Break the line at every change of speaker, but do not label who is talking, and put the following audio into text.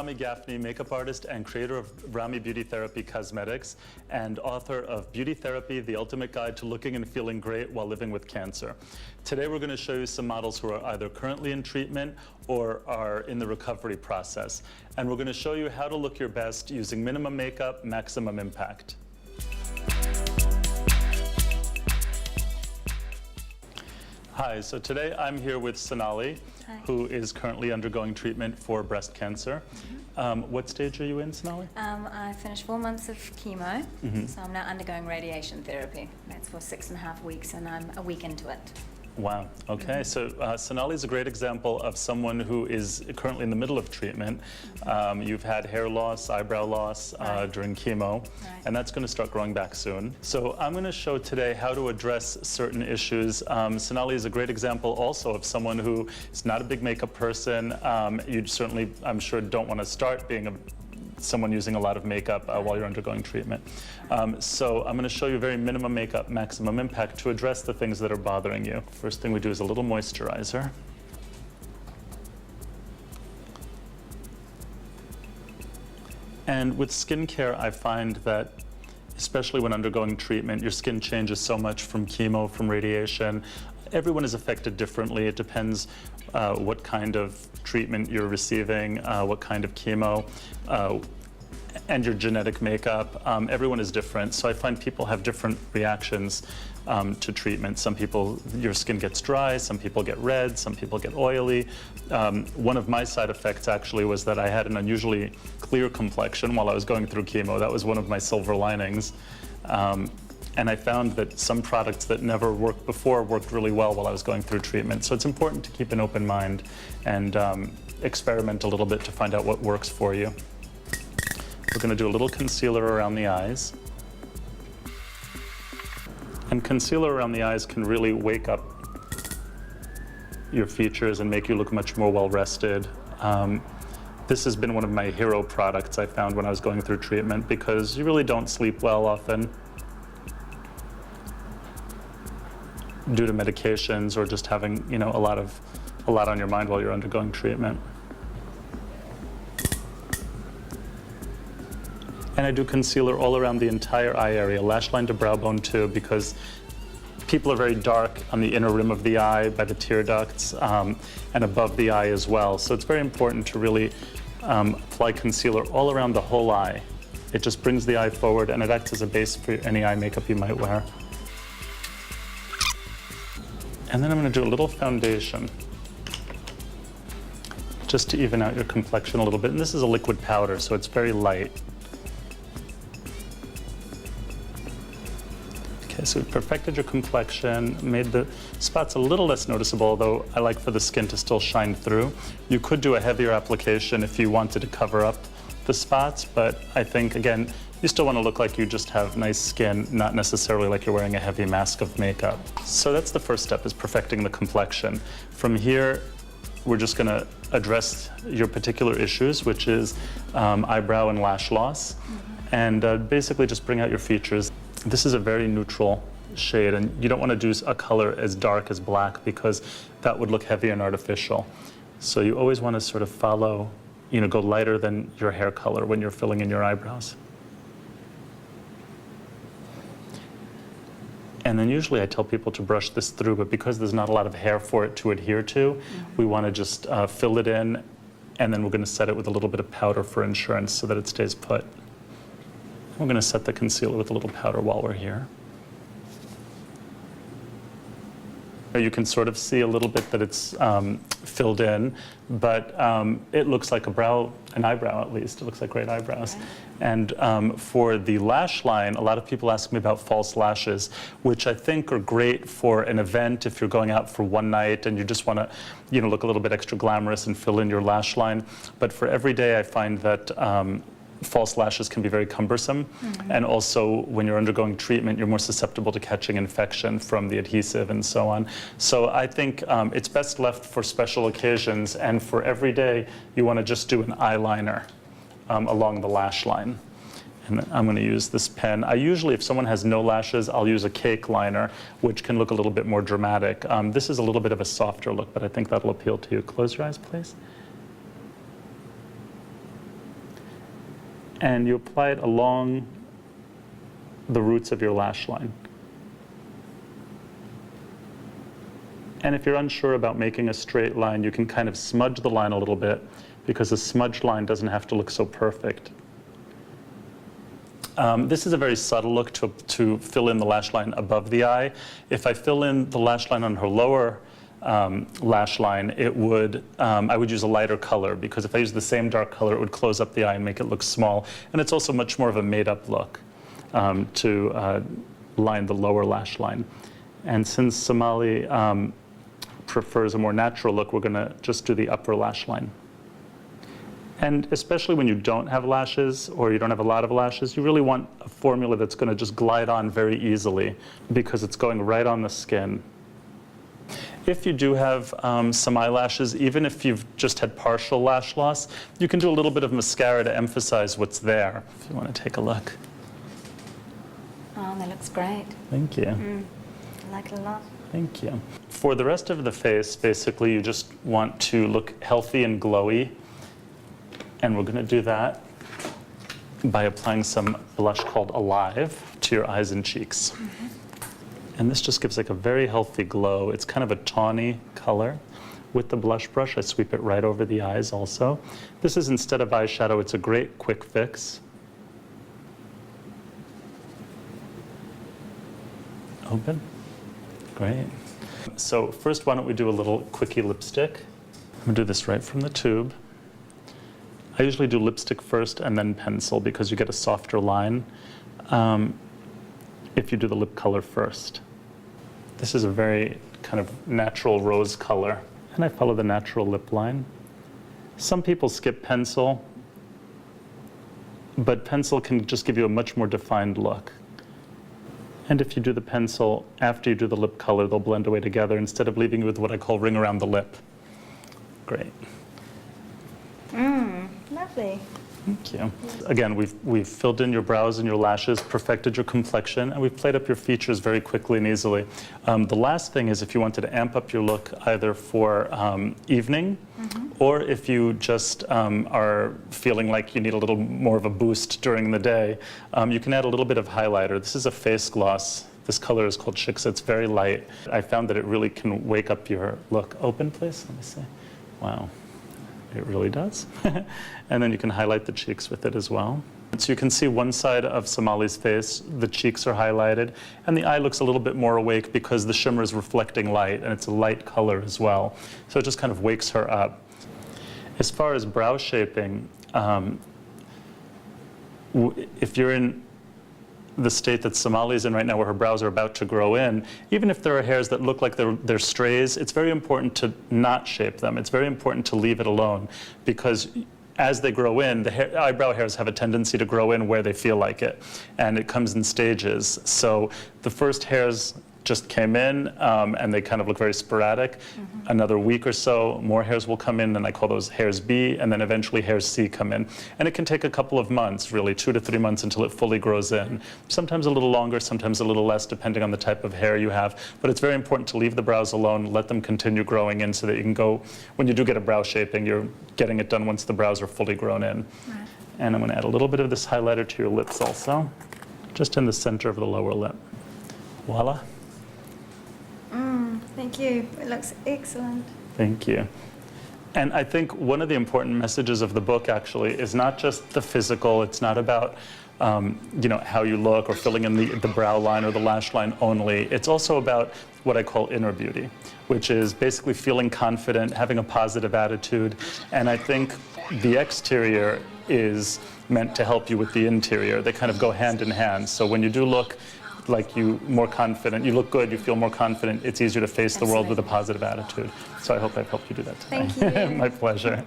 Ramy Gafni, makeup artist and creator of Ramy Beauty Therapy Cosmetics and author of Beauty Therapy, The Ultimate Guide to Looking and Feeling Great While Living with Cancer. Today we're going to show you some models who are either currently in treatment or are in the recovery process. And we're going to show you how to look your best using minimum makeup, maximum impact. Hi, so today I'm here with Sonali, who is currently undergoing treatment for breast cancer. What stage are you in, Sonali?
I finished 4 months of chemo, so I'm now undergoing radiation therapy. That's for 6.5 weeks, and I'm a week into it.
Wow, okay. So Sonali is a great example of someone who is currently in the middle of treatment. You've had hair loss, eyebrow loss during chemo, and that's going to start growing back soon. So I'm going to show today how to address certain issues. Sonali is a great example also of someone who is not a big makeup person. You certainly, I'm sure, don't want to start being someone using a lot of makeup while you're undergoing treatment. So I'm going to show you very minimum makeup, maximum impact to address the things that are bothering you. First thing we do is a little moisturizer. And with skincare, I find that especially when undergoing treatment, your skin changes so much from chemo, from radiation. Everyone is affected differently. It depends what kind of treatment you're receiving, what kind of chemo, and your genetic makeup. Everyone is different, so I find people have different reactions to treatment. Some people, your skin gets dry, some people get red, some people get oily. One of my side effects actually was that I had an unusually clear complexion while I was going through chemo. That was one of my silver linings. And I found that some products that never worked before worked really well while I was going through treatment. So it's important to keep an open mind and experiment a little bit to find out what works for you. We're going to do a little concealer around the eyes. And concealer around the eyes can really wake up your features and make you look much more well-rested. This has been one of my hero products I found when I was going through treatment because you really don't sleep well often due to medications or just having, you know, a lot on your mind while you're undergoing treatment. And I do concealer all around the entire eye area, lash line to brow bone too, because people are very dark on the inner rim of the eye by the tear ducts and above the eye as well. So it's very important to really apply concealer all around the whole eye. It just brings the eye forward and it acts as a base for any eye makeup you might wear. And then I'm going to do a little foundation just to even out your complexion a little bit. And this is a liquid powder, so it's very light. Okay, so we've perfected your complexion, made the spots a little less noticeable, although I like for the skin to still shine through. You could do a heavier application if you wanted to cover up the spots, but I think, again, you still want to look like you just have nice skin, not necessarily like you're wearing a heavy mask of makeup. So that's the first step, is perfecting the complexion. From here, we're just going to address your particular issues, which is eyebrow and lash loss, and basically just bring out your features. This is a very neutral shade, and you don't want to do a color as dark as black because that would look heavy and artificial. So you always want to sort of follow, you know, go lighter than your hair color when you're filling in your eyebrows. And then usually I tell people to brush this through, but because there's not a lot of hair for it to adhere to, we want to just fill it in, and then we're going to set it with a little bit of powder for insurance so that it stays put. We're going to set the concealer with a little powder while we're here. You can sort of see a little bit that it's filled in, but it looks like an eyebrow at least. It looks like great eyebrows. Okay. And for the lash line, a lot of people ask me about false lashes, which I think are great for an event if you're going out for one night and you just want to, you know, look a little bit extra glamorous and fill in your lash line. But for every day, I find that false lashes can be very cumbersome, and also when you're undergoing treatment, you're more susceptible to catching infection from the adhesive and so on. So I think it's best left for special occasions, and for every day, you want to just do an eyeliner along the lash line. And I'm going to use this pen. I usually, if someone has no lashes, I'll use a cake liner, which can look a little bit more dramatic. This is a little bit of a softer look, but I think that'll appeal to you. Close your eyes, please. and you apply it along the roots of your lash line. And if you're unsure about making a straight line, you can kind of smudge the line a little bit, because a smudged line doesn't have to look so perfect. This is a very subtle look to fill in the lash line above the eye. If I fill in the lash line on her lower lash line, I would use a lighter color, because if I use the same dark color, it would close up the eye and make it look small. And it's also much more of a made-up look to line the lower lash line. And since Somali prefers a more natural look, we're going to just do the upper lash line. And especially when you don't have lashes, or you don't have a lot of lashes, you really want a formula that's going to just glide on very easily, because it's going right on the skin. If you do have some eyelashes, even if you've just had partial lash loss, you can do a little bit of mascara to emphasize what's there, if you want to take a look.
Oh, that looks great.
Thank you.
I like it a lot.
Thank you. For the rest of the face, basically, you just want to look healthy and glowy. And we're going to do that by applying some blush called Alive to your eyes and cheeks. And this just gives like a very healthy glow. It's kind of a tawny color. With the blush brush, I sweep it right over the eyes also. This is, instead of eyeshadow, it's a great quick fix. Open. Great. So first, why don't we do a little quickie lipstick. I'm going to do this right from the tube. I usually do lipstick first and then pencil, because you get a softer line if you do the lip color first. This is a very kind of natural rose color, and I follow the natural lip line. Some people skip pencil, but pencil can just give you a much more defined look. And if you do the pencil after you do the lip color, they'll blend away together instead of leaving you with what I call ring around the lip. Great.
Lovely.
Thank you. Again, we've filled in your brows and your lashes, perfected your complexion, and we've played up your features very quickly and easily. The last thing is, if you wanted to amp up your look either for evening, or if you just are feeling like you need a little more of a boost during the day, you can add a little bit of highlighter. This is a face gloss. This color is called Chicks. It's very light. I found that it really can wake up your look. Open, please. Let me see. Wow. It really does. And then you can highlight the cheeks with it as well. So you can see one side of Somali's face, the cheeks are highlighted, and the eye looks a little bit more awake because the shimmer is reflecting light, and it's a light color as well. So it just kind of wakes her up. As far as brow shaping, if you're in the state that Somali's in right now, where her brows are about to grow in, even if there are hairs that look like they're strays, it's very important to not shape them. It's very important to leave it alone, because as they grow in, the eyebrow hairs have a tendency to grow in where they feel like it, and it comes in stages. So the first hairs just came in, and they kind of look very sporadic. Another week or so, more hairs will come in, and I call those hairs B, and then eventually hairs C come in. And it can take a couple of months, really, 2 to 3 months, until it fully grows in. Sometimes a little longer, sometimes a little less, depending on the type of hair you have. But it's very important to leave the brows alone, let them continue growing in, so that you can go, when you do get a brow shaping, you're getting it done once the brows are fully grown in. Right. And I'm going to add a little bit of this highlighter to your lips also, just in the center of the lower lip. Voila.
Thank you. It looks excellent.
Thank you. And I think one of the important messages of the book, actually, is not just the physical. It's not about how you look or filling in the brow line or the lash line only. It's also about what I call inner beauty, which is basically feeling confident, having a positive attitude. And I think the exterior is meant to help you with the interior. They kind of go hand in hand. So when you do look like you more confident, you look good, you feel more confident, it's easier to face the world with a positive attitude. So I hope I've helped you do that today.
Thank you.
My pleasure.